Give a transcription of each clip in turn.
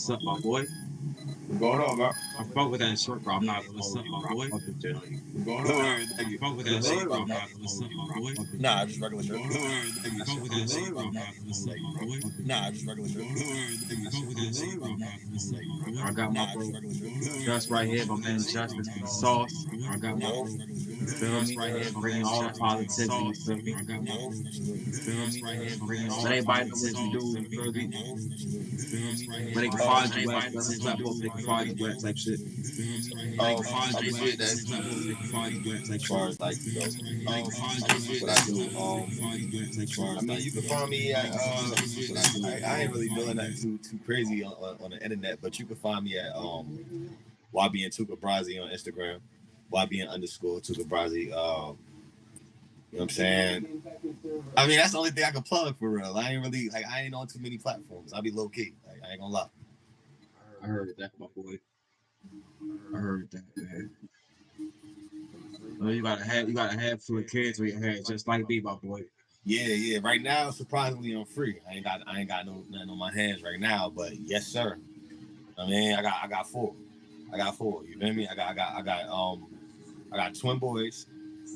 What's up, my boy? What's going on, man? I fuck with that short, bro. I'm not gonna hold you, bro. I fuck with you. What's going Don't on? worry, thank I you. fuck with The that shit, hood bro. or I'm not gonna hold you, bro. I fuck with nah, just regular shirt. you. Don't worry, thank you. I fuck with The that shit, hood bro. or I'm not gonna hold you, bro. I fuck with you. nah, just regular shirt. Don't worry, thank you. I fuck with that shit, bro. I'm not gonna hold you, bro. I got my Nah, bro just regular shirt. Just right here, my man Justice the Sauce. I got my No, bro. You feel me? Bringing all the positivity. You feel me? I got my bro. You feel me? Bringing all. Let everybody know what you do. You feel me? Where they can find you at, whatever platform they can find you at, type shit. I appreciate that. As far as like, I appreciate what I do. I mean, you can find me at. I ain't really doing that too crazy on the internet, but you can find me at YBN Tuka Brazi on Instagram, YBN underscore Tuka Brazi. You know what I'm saying? I mean, that's the only thing I can plug for real. I ain't really like I ain't on too many platforms. I'll be low key. Like, I ain't gonna lie. I heard that, my boy. I heard that, man. Well, you got a head full of kids with your head, just like me, my boy. Yeah. Right now, surprisingly, I'm free. I ain't got no nothing on my hands right now, but yes, sir. I mean, I got four. I got four. You feel me? I got twin boys.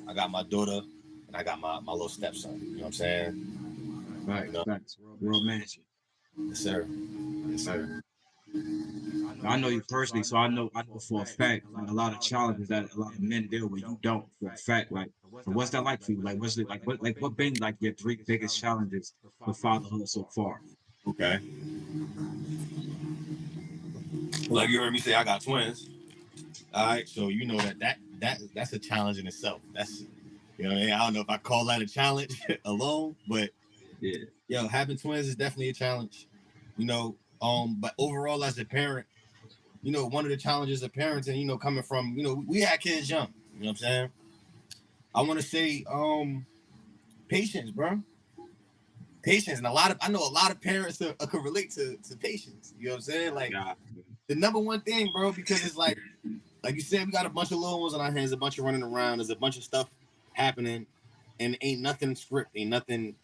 I got my daughter, and I got my little stepson. You know what I'm saying? Right, You know? facts. Real mansion. Yes, sir. Yes, sir. I know you personally, so I know for a fact like, a lot of challenges that a lot of men deal with. You don't for a fact. Like, so what's that like for you? Like, what's it like? What been like your three biggest challenges with fatherhood so far? Okay. Like you heard me say, I got twins. All right, so you know that's a challenge in itself. That's you know what I mean. I don't know if I call that a challenge alone, but Yeah, having twins is definitely a challenge. You know, but overall as a parent, you know, one of the challenges of parenting, you know, coming from, you know, we had kids young. You know what I'm saying? I want to say, patience, bro. Patience, and I know a lot of parents could relate to patience. You know what I'm saying? Like God, the number one thing, bro, because it's like you said, we got a bunch of little ones on our hands, a bunch of running around. There's a bunch of stuff happening, and ain't nothing scripted, ain't nothing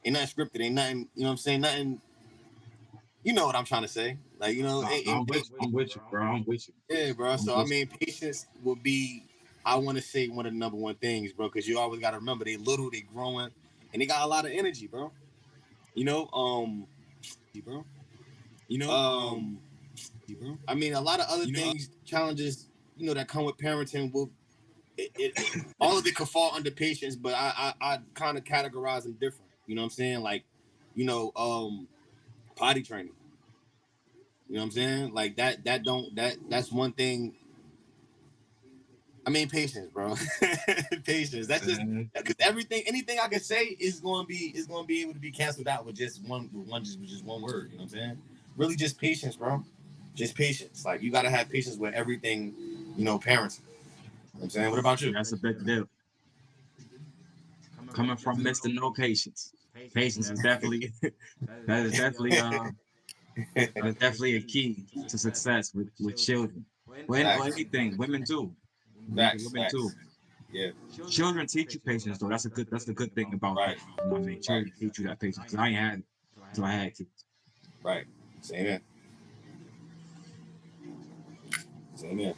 scripted, ain't nothing. You know what I'm saying? Nothing. You know what I'm trying to say? Like you know, I'm with you, bro. I'm with you. yeah, bro. I'm So I with mean, patience will be, I want to say, one of the number one things, bro, because you always got to remember they little, they growing, and they got a lot of energy, bro. You know, bro. You know, I mean, a lot of other things, challenges, you know, that come with parenting will all of it could fall under patience, but I kind of categorize them different. You know what I'm saying? Like, you know, potty training. You know what I'm saying? Like that's one thing. I mean, patience, bro. Patience. That's just you. because anything I can say is going to be able to be canceled out with just one word. You know what I'm saying? Really, just patience, bro. Just patience. Like you got to have patience with everything. You know, parenting. You know what I'm saying? What about you? That's a big deal. Coming from Mr. No Patience. Patience is definitely that is definitely that is definitely a key to success with children. Or Facts. anything, women too. Facts. Women too. Facts. Yeah. Children teach you patience though. That's the good thing about Right. that. You know what I mean? Right. Children teach you that patience. 'Cause I ain't had it until I had kids. Right. Same here. Same here.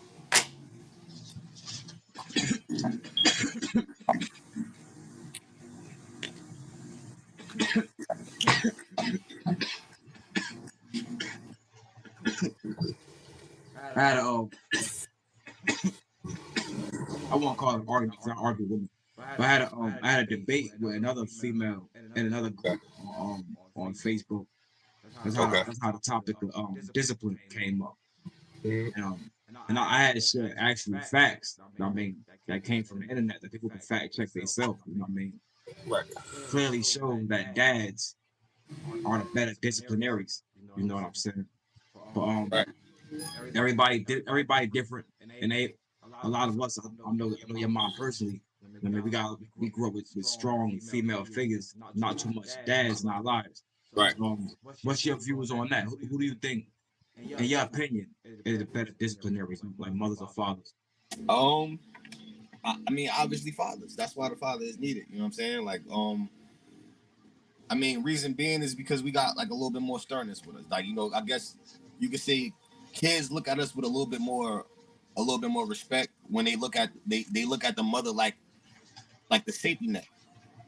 I had a I won't call it an argument because I argue with them. But I had a debate with another female and another Okay. group on Facebook. Okay. That's how the topic of discipline came up. Mhm. And, I had to share actual facts. I mean, that came from the internet that people can fact check themselves. You know what I mean? Right. Clearly show that dads are the better disciplinaries. You know what I'm saying? But Right. everybody different, and a lot of us. I know your mom personally. I mean, we grew up with strong female figures, not too much dads in our lives. Right. What's your views on that? Who do you think, in your opinion, is the better disciplinaries, like mothers or fathers? Um. I mean, obviously, fathers. That's why the father is needed. You know what I'm saying? Like, I mean, reason being is because we got like a little bit more sternness with us. Like, you know, I guess you could say kids look at us with a little bit more respect when they look at the mother like the safety net.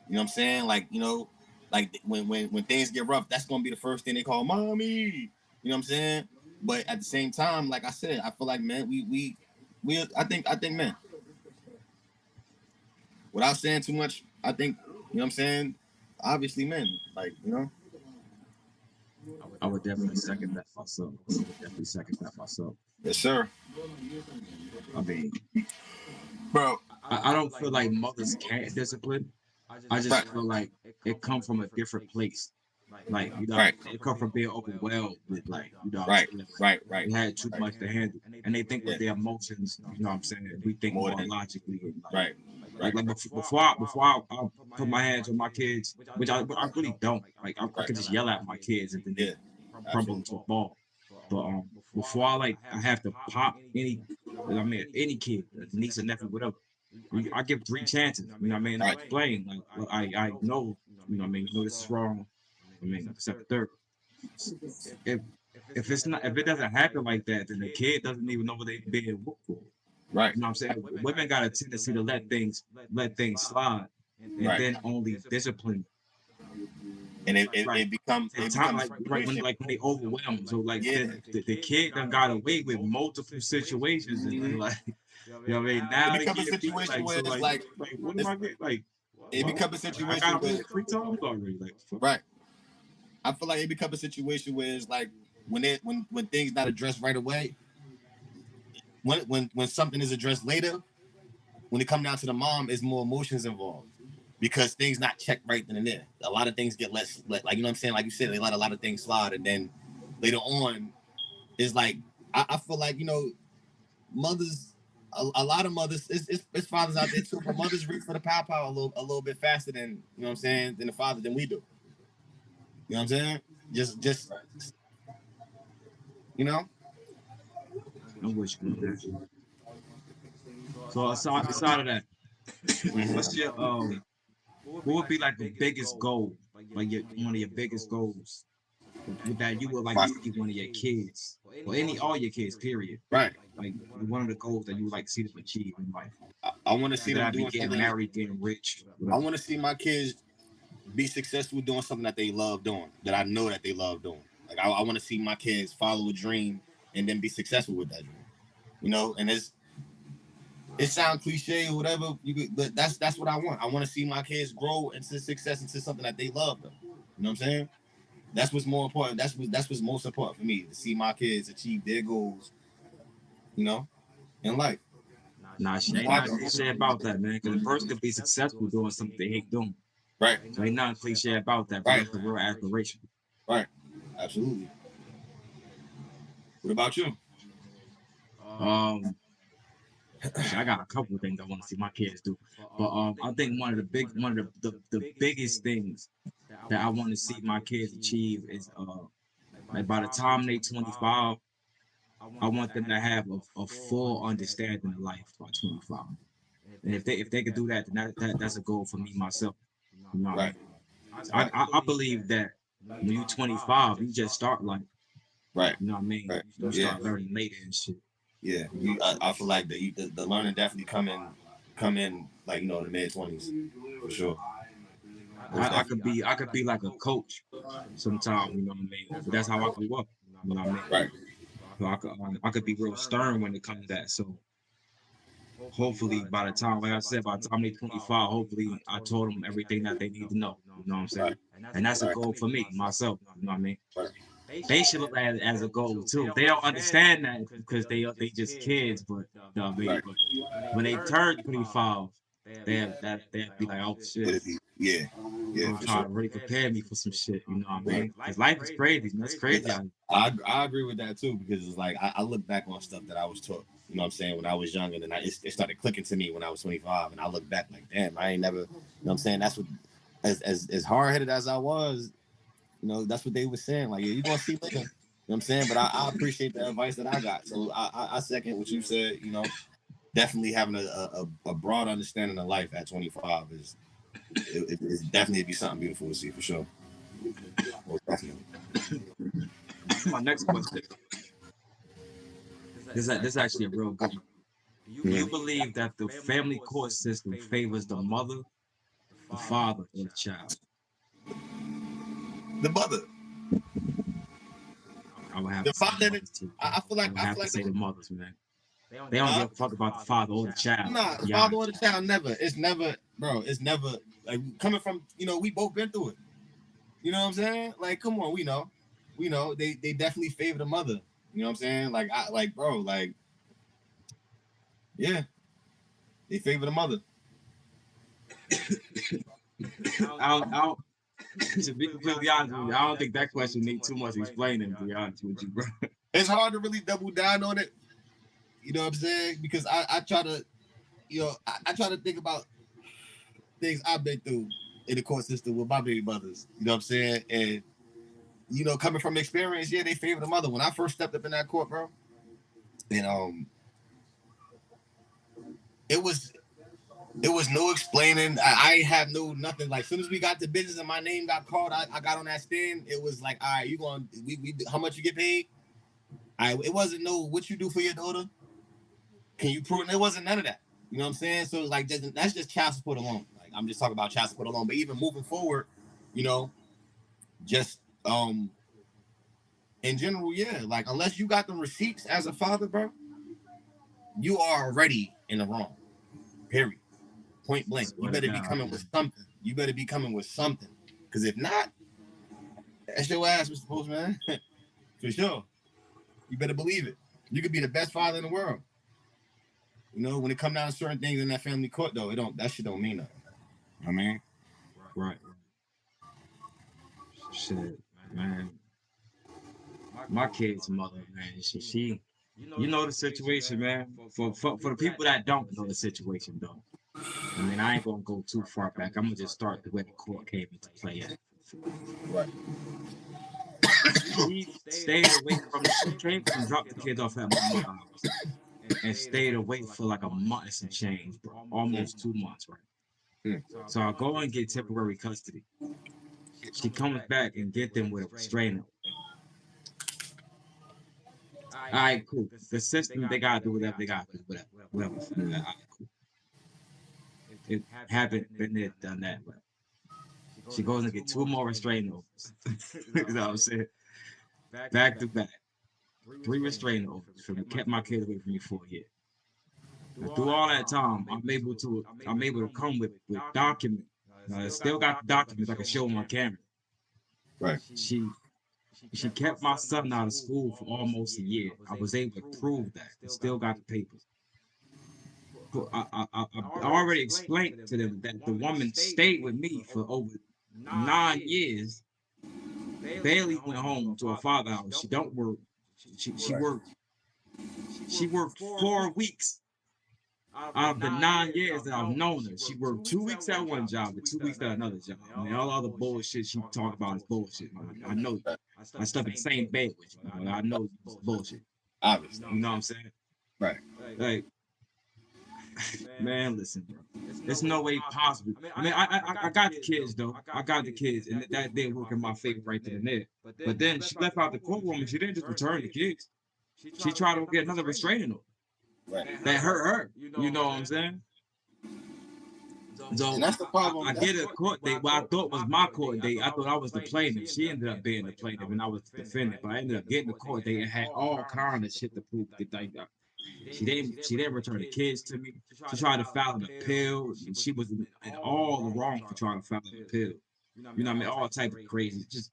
You know what I'm saying? Like, you know, like when things get rough, that's gonna be the first thing they call mommy. You know what I'm saying? But at the same time, like I said, I feel like, man, we I think man, without saying too much, I think, you know what I'm saying? Obviously, men, like, you know. I would definitely second that myself. I would definitely second that myself. Yes, sir. I mean, Bro. I don't feel like mothers can't discipline. I just Right. feel like it come from a different place. Like, you know, Right. it come from being overwhelmed with, like, you know what I'm Right. saying? Like, Right. Right. they had too Right. much to handle. And they think Yeah. with their emotions, you know what I'm saying? We think More more than logically. And right. Right. before I put my hands on my kids, which I really don't. Like, I Right. could just yell at my kids and then Yeah. they crumble Absolutely. into a ball. But before I have to pop I mean any kid, niece or nephew, whatever. I give three chances. You know what I mean? I Right. explain. Like, well, I know. You know what I mean? You know this is wrong. I mean, except the third. If if it doesn't happen like that, then the kid doesn't even know what they being whooped for. Right. You know what I'm saying? Women got a tendency to let things slide, and Right. then only discipline. And Like it time, becomes a like right when situation. like when they overwhelmed. So like Yeah. then the kid done got away with multiple situations, and like you know what I mean. It Now the becomes a kid be situation like, where so it's like like what am it's I getting like? it Well, becomes a I situation got away where with 3 times already. Like fuck. right. I feel like it becomes a situation where it's like when things not addressed right away, when something is addressed later, when it come down to the mom, is more emotions involved because things not checked right then and there. A lot of things get like you know what I'm saying. Like you said, they let a lot of things slide, and then later on, it's like I feel like, you know, mothers. A lot of mothers, it's fathers out there too, but mothers reach for the pow a little bit faster than, you know what I'm saying, than the father than we do. You know what I'm saying? Just you know. I'm with you on that. So aside of that, what's Mm-hmm. your what would be like the biggest goal, like one of your biggest goals that you would like to Right. see one of your kids or all your kids, period. Right. Like one of the goals that you would like to see them achieve in life. I want to see Whether them that be doing getting something. married, getting rich, I whatever. want to see my kids be successful doing something that they love doing, that I know that they love doing. Like I want to see my kids follow a dream and then be successful with that dream. You know, and it sounds cliche or whatever, but that's what I want. I want to see my kids grow into success, into something that they love. Though. You know what I'm saying? That's what's more important. That's what's most important for me, to see my kids achieve their goals. You know, in life. Nah, shit, ain't nothing cliche about that, man. Because a person could be successful doing something they hate doing. Right. So ain't nothing cliche about that, but Right. that's the real aspiration. Right. Absolutely. What about you? Um, shit, I got a couple of things I want to see my kids do, but I think one of the biggest things that I want to see my kids achieve is like by the time they 25, I want them to have a full understanding of life by 25. And if they could do that, then that's a goal for me myself. You know what I Right. mean? So Right. I believe that when you 25, you just start life. Right. You know what I mean? Right. You Yeah. start learning later and shit. Yeah. I feel like the learning definitely come in like, you know, in the mid-20s for sure. Most definitely. I could be like a coach sometime. You know what I mean? But that's how I grew up. You know what I mean? Right. So I could be real stern when it comes to that. So hopefully by the time, like I said, by the time they 25, hopefully I told them everything that they need to know. You know what I'm saying? Right. And that's a Right. goal for me, myself. You know what I mean? Right. They should look at it as a goal too. They don't understand that because they just kids, but you know what I mean? Right. But when they turn 25, they'll be like, oh shit. It'll be yeah. Yeah, I'm for trying sure. to really prepare me for some shit. You know what I Right. mean? Because life is crazy, man. It's crazy Yeah, out here. I agree with that too, because it's like I look back on stuff that I was taught, you know what I'm saying, when I was young, and then it started clicking to me when I was 25, and I look back like, damn, I ain't never, you know what I'm saying, that's what, as hard-headed as I was, you know, that's what they were saying, like, yeah, you're gonna see later, you know what I'm saying, but I appreciate the advice that I got, so I second what you said, you know, definitely having a broad understanding of life at 25 is it's definitely be something beautiful to see for sure. Most definitely. My next question. This is actually a real good one. Do you believe that the family court system favors the mother, the father, or the child? The mother, I would have the to say the father. mothers too. I feel I like would have to say the, the mothers, man. They don't give a fuck about the father or the child. nah, To be father honest or the with you. child, never. It's never, bro. It's never like coming from, we both been through it. You know what I'm saying? Like, come on, we know they definitely favor the mother. You know what I'm saying? Like, bro, like, yeah, they favor the mother. I don't, to be completely honest with you, I don't think that question needs too much explaining. To be honest with you, bro. It's hard to really double down on it. You know what I'm saying? Because I try to, I try to think about things I've been through in the court system with my baby mothers. You know what I'm saying? And coming from experience, yeah, they favor the mother. When I first stepped up in that court, bro, and it was no explaining. I ain't have no nothing. Like, as soon as we got to business and my name got called, I got on that stand. It was like, all right, you going? We how much you get paid? It wasn't no what you do for your daughter. Can you prove? It wasn't none of that. You know what I'm saying? So like, that's just child support alone. Like, I'm just talking about child support alone. But even moving forward, you know, just in general, yeah. Like, unless you got the receipts as a father, bro, you are already in the wrong. Period. Point blank. You Swear to better be God, coming man. with something. You better be coming with something. Because if not, that's your ass, Mr. Postman. For sure. You better believe it. You could be the best father in the world. When it comes down to certain things in that family court, though, that shit don't mean nothing. I mean, Right. Shit, man. My kid's mother, man. You know the situation, man. For the people that don't know the situation, though. I mean, I ain't gonna go too far back. I'm gonna just start the way the court came into play at. right. She stayed away from. She came and dropped the kids off at my mother's house and stayed away for like a month and some change, bro. Almost 2 months, right? Mm. So I go and get temporary custody. She comes back and get them with a restraining. All right, cool. The system, they gotta do whatever they gotta do, whatever. All right, cool. It haven't been there, done that, but she goes and get two more restraining orders. You know what I'm saying? Back to back, three restraining orders from kept my kid away from me for a year. Now, through all that time, I'm able to come with documents. I still got the documents I can show on my camera. Right. She kept my son out of school for almost a year. I was able to prove that. I still got the papers. But I already explained to them that the woman stayed with me for over 9 years, barely went home to her father's house. She don't work. She Right. worked. She worked 4 weeks out of the 9 years that I've known her. She worked 2 weeks at one job and 2 weeks at another job. I mean, all the other bullshit she talked about is bullshit. Man. I know. I slept in the same bed with you. I know it's bullshit. Obviously. You know what I'm saying? Right. Like, man, listen, bro. There's no way possible. I mean, I got the kids though. I got the kids, and that did work in my favor right then and there. But then she left out the courtroom, and she didn't just return the kids. She tried to get another restraining order. Right. That hurt her. You know what I'm saying? So And that's the problem. I get a court date. What I thought was my court date. I thought I was the plaintiff. She ended up being the plaintiff, and I was the defendant. But I ended up getting the court date and had all kind of shit to prove that she didn't return the kids to me. She tried to file an appeal, and she was in all the wrong for trying to file an appeal. You know what I mean? All type of crazy, just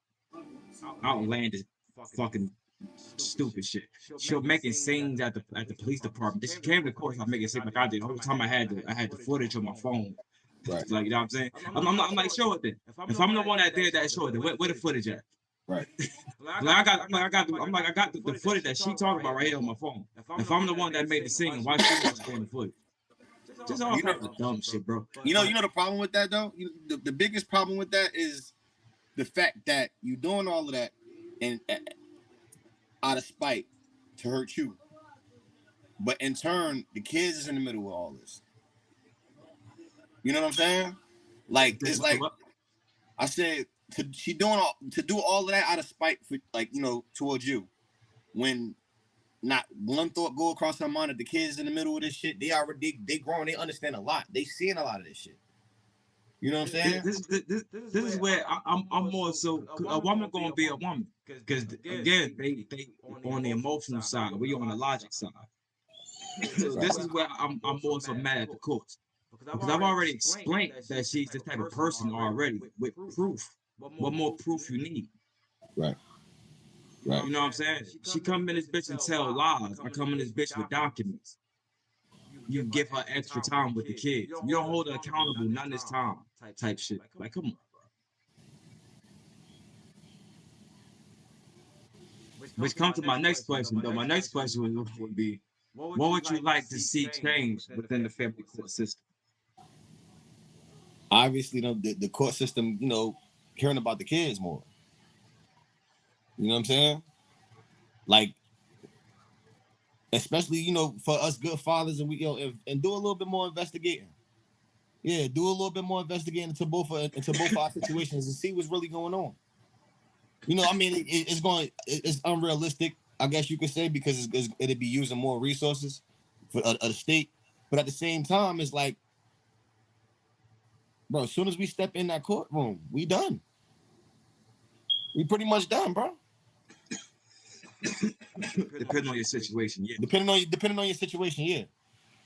outlandish, fucking stupid shit. She was making scenes at the police department. She came to court, I making it seem like I did. The whole time I had the footage on my phone. Right. Like, you know what I'm saying? I'm like, show it then. If I'm the one that did that, show it then. Where the footage at? Right. I got the footage that she talking about right here on my phone. If I'm the one that made the scene, why she not showing the footage? Just all kinds of dumb shit, bro. You know the problem with that though. The biggest problem with that is the fact that you doing all of that and out of spite to hurt you, but in turn the kids is in the middle of all this. You know what I'm saying? Like, it's like I said, she doing to do all of that out of spite for, like, towards you, when not one thought go across her mind that the kids in the middle of this shit. They grown. They understand a lot. They seeing a lot of this shit. You know what I'm saying? This is where I'm more so a woman gonna be a woman because again they on the emotional side, we on the logic side. So this is where I'm more so mad at the courts because I've already explained that she's this type of person already with proof. What more proof you need? Right. Right. You know what I'm saying? She come in this bitch and tell lies. I come in this bitch with documents. You give her extra time with the kids. You don't hold her accountable none of this time type shit. Like, come on. Which comes to my next question, though. My next question would be, what would you like to see change within the family court system? Obviously, the court system, caring about the kids more. You know what I'm saying? Like, especially, for us good fathers, and we and do a little bit more investigating. Yeah, do a little bit more investigating into both our situations and see what's really going on. I mean, it's unrealistic, I guess you could say, because it'd be using more resources for the state. But at the same time, it's like, bro, as soon as we step in that courtroom, we done. We pretty much done, bro. Depending on your situation, yeah. Depending on your situation, yeah.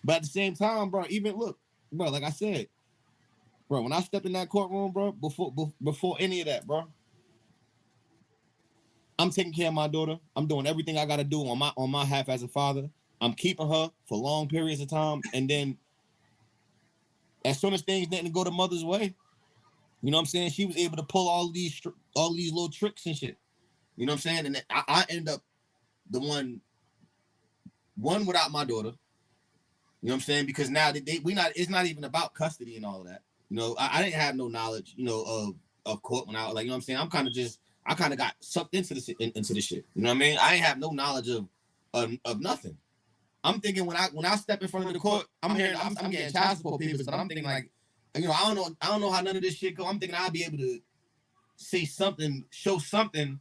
But at the same time, bro, even look, bro, like I said, bro, when I stepped in that courtroom, bro, before any of that, bro, I'm taking care of my daughter. I'm doing everything I gotta do on my half as a father. I'm keeping her for long periods of time, and then as soon as things didn't go the mother's way, you know what I'm saying, she was able to pull all these little tricks and shit. You know what I'm saying? And then I end up the one without my daughter. You know what I'm saying? Because now it's not even about custody and all of that. I didn't have no knowledge, of court when I was like, you know what I'm saying? I kind of got sucked into the shit. You know what I mean? I ain't have no knowledge of nothing. I'm thinking when I step in front of the court, I'm getting child support papers, but I'm thinking like, I don't know how none of this shit go. I'm thinking I'll be able to say something, show something.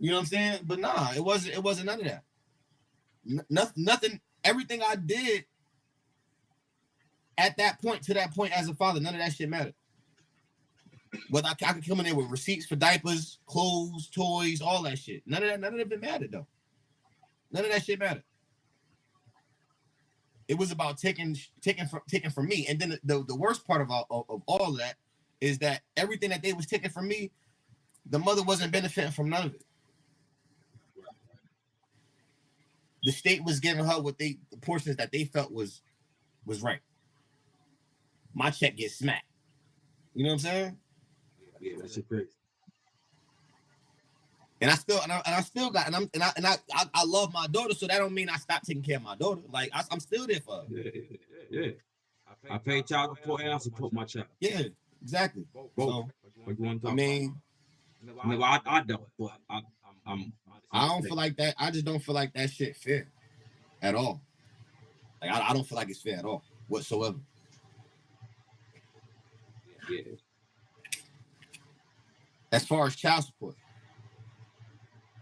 You know what I'm saying? But nah, it wasn't none of that. Nothing. Everything I did at that point to that point as a father, none of that shit mattered. Whether I could come in there with receipts for diapers, clothes, toys, all that shit. None of it mattered though. None of that shit mattered. It was about taking from me. And then the worst part of all of that is that everything that they was taking from me, the mother wasn't benefiting from none of it. The state was giving her the portions that they felt was right. My check gets smacked. You know what I'm saying? Yeah, that's shit crazy. And I love my daughter, so that don't mean I stop taking care of my daughter. Like I'm still there for her. Yeah. I pay child support and I support my child. Yeah, exactly. Both. So, I mean, no, I don't, but I don't feel like that. I just don't feel like that shit fair at all. Like I don't feel like it's fair at all whatsoever. Yeah. As far as child support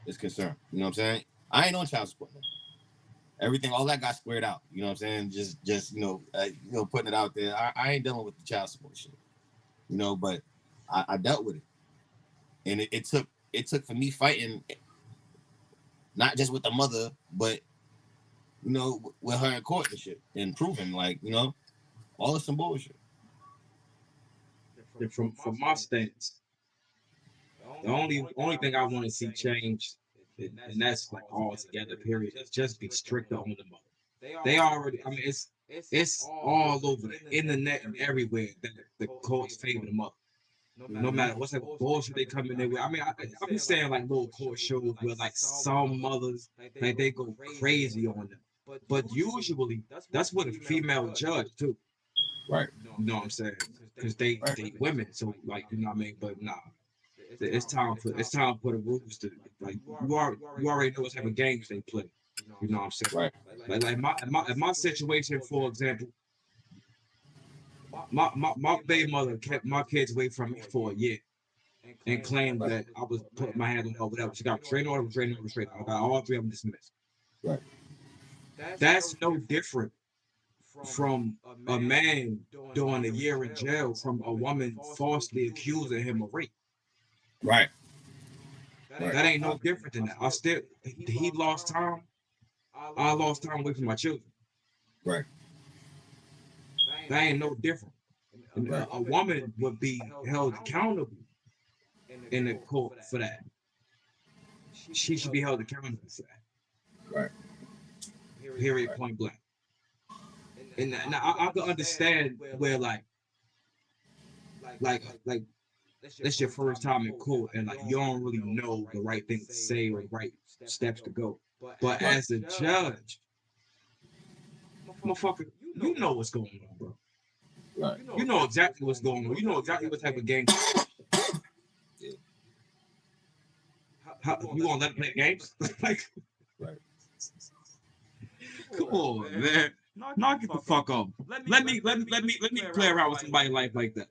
is concerned, you know what I'm saying? I ain't on child support now. Everything, all that got squared out. You know what I'm saying? Just putting it out there. I ain't dealing with the child support shit. But I dealt with it, and it took for me fighting, not just with the mother, but with her in court and shit, and proving all of some bullshit. From my stance, the only thing I want to see change, and that's like all together, period, is just be stricter on the mother. They already, I mean, it's all over the internet and everywhere that the courts favor the mother. No matter what type of bullshit they come in there with. I mean, I'm just saying like little court shows where like some mothers, like they go crazy on them. But usually that's with a female judge too. Right. You know what I'm saying? Because they women, so like you know what I mean. But nah, it's time for the rules to like you already know what type of games they play. You know what I'm saying? Right. Like my situation, for example, my baby mother kept my kids away from me for a year and claimed that I was putting my hand on her, whatever. She got restraining order. I got all three of them dismissed. Right. That's no different from a man doing a year in jail from a woman falsely accusing him of rape. Right. That ain't no different than that. I still he lost time. I lost time away from my children. Right. That ain't no different. And Right. a woman would be held accountable in the court for that. She should be held accountable for that. Right. Period. Point blank. And now I can understand where like that's your first time in court and like you don't really know the right thing to say or the right steps to go. But Right. as a judge, motherfucker, you know what's going on, bro. Right. You know exactly what's going on. You know exactly what type of game. Yeah. How, you gonna let him play games? Like, Right. come on, man. Knock it the fuck off. Let me play around with somebody's life like that.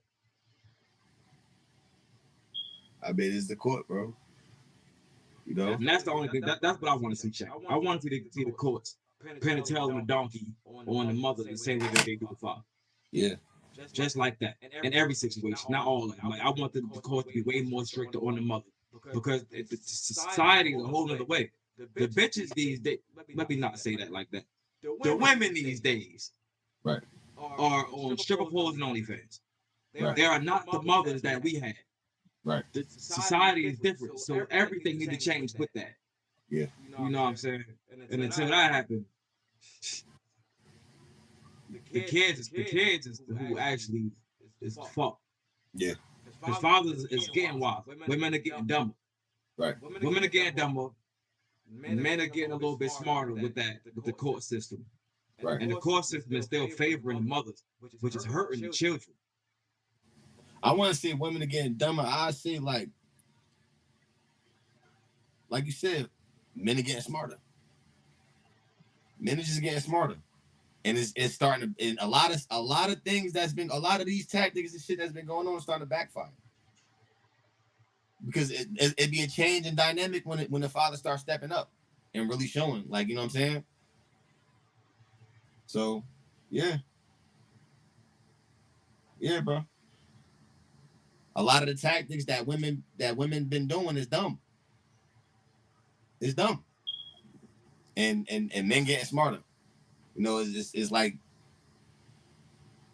I bet it's the court, bro. You know? And that's the only thing. That's what I want to see, Chuck. I want to see the courts pin a tail on the donkey on the mother the same way that they do the father. Yeah. Just like that. In every situation, not all of them. Like I want the court to be way more stricter on the mother because the society is a whole other way. The bitches these days, let me not say that like that. The women these days Right. are on stripper poles and OnlyFans. Right. They are not the mothers that we had. Right. The society is different, so everything needs to change with that. Yeah. You know what I'm saying? And until that happens, the kids is who actually is fucked. Yeah. Because fathers is getting wild. Women are getting dumber. Right. Women are getting dumber. Men are getting a little bit smarter with the court system. Right. And the court system is still favoring the mothers, which is hurting the children. I want to see women are getting dumber. I see like you said, men are getting smarter. Men are just getting smarter. And it's starting to, and a lot of things a lot of these tactics and shit that's been going on starting to backfire. Because it'd be a change in dynamic when the father starts stepping up and really showing, like, you know what I'm saying? So, yeah. Yeah, bro. A lot of the tactics that women been doing is dumb. It's dumb. And men getting smarter. You know, it's like,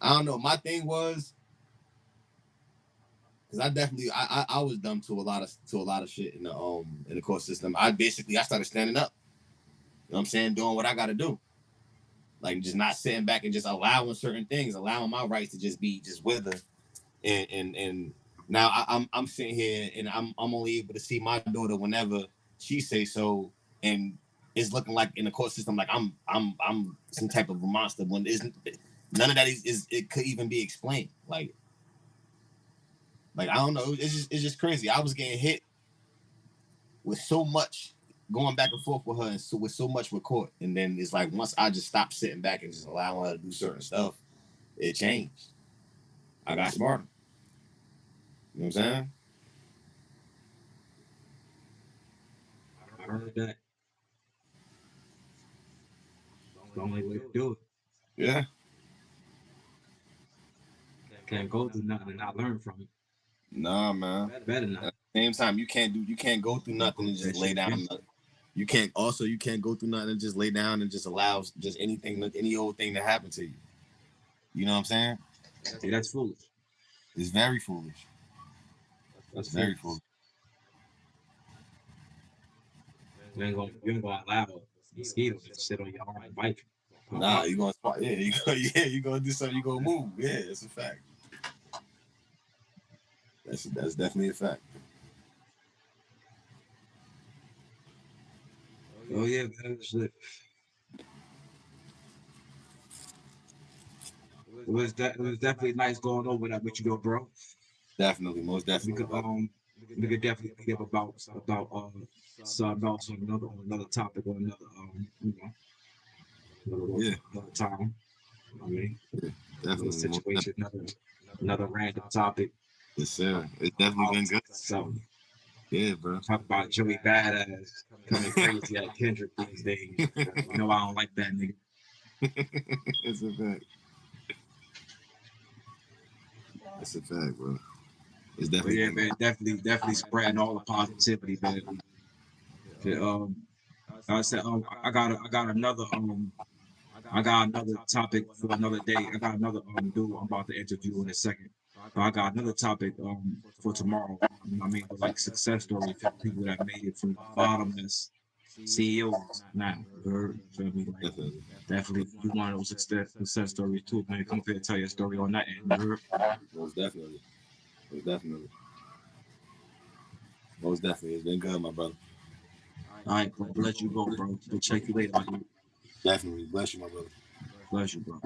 I don't know. My thing was, because I was dumb to a lot of shit in the court system. I started standing up. You know what I'm saying? Doing what I gotta do. Like just not sitting back and just allowing certain things, allowing my rights to just be just with her. And now I'm sitting here and I'm only able to see my daughter whenever she say so, and it's looking like in the court system like I'm some type of a monster when isn't none of that is it could even be explained. Like I don't know, it's just crazy. I was getting hit with so much going back and forth with her and so with so much with court, and then it's like once I just stopped sitting back and just allowing her to do certain stuff, it changed. I got smarter. You know what I'm saying? I heard that. It's the only way to do it. Yeah. Can't go through nothing and not learn from it. Nah, man. Better not. At the same time, you can't go through nothing and just lay down. You can't go through nothing and just lay down and just allow just any old thing to happen to you. You know what I'm saying? Yeah, that's foolish. It's very foolish. That's very foolish. You ain't gonna allow a mosquito to sit on your arm and bite you. Nah, you're gonna do something, you're gonna move. Yeah, it's a fact. That's definitely a fact. Oh yeah, man. Shit. It was definitely nice going over that with you, though, bro. Definitely, most definitely. We could definitely give about something else on another topic or another time. I mean, definitely situation, another random topic. Yes, sir. It's definitely been good. So Yeah, bro. Talk about Joey Badass coming crazy at Kendrick these days. You know I don't like that nigga. It's a fact. It's a fact, bro. It's But definitely yeah, been. man, definitely spreading all the positivity, man. Yeah, like I said, I got another topic for another day. I got another dude I'm about to interview in a second. But I got another topic for tomorrow. You know what I mean? With like success stories of people that made it from the bottom as CEOs now. You heard? Feel me? Like Definitely. definitely you one of those success stories too, man. Come up here and tell your story on that end. You heard? Most definitely. Most definitely. Most definitely. It's been good, my brother. All right, bro. Let you go, bro. We'll check you later. Like, Definitely. Bless you, my brother. bless you, bro.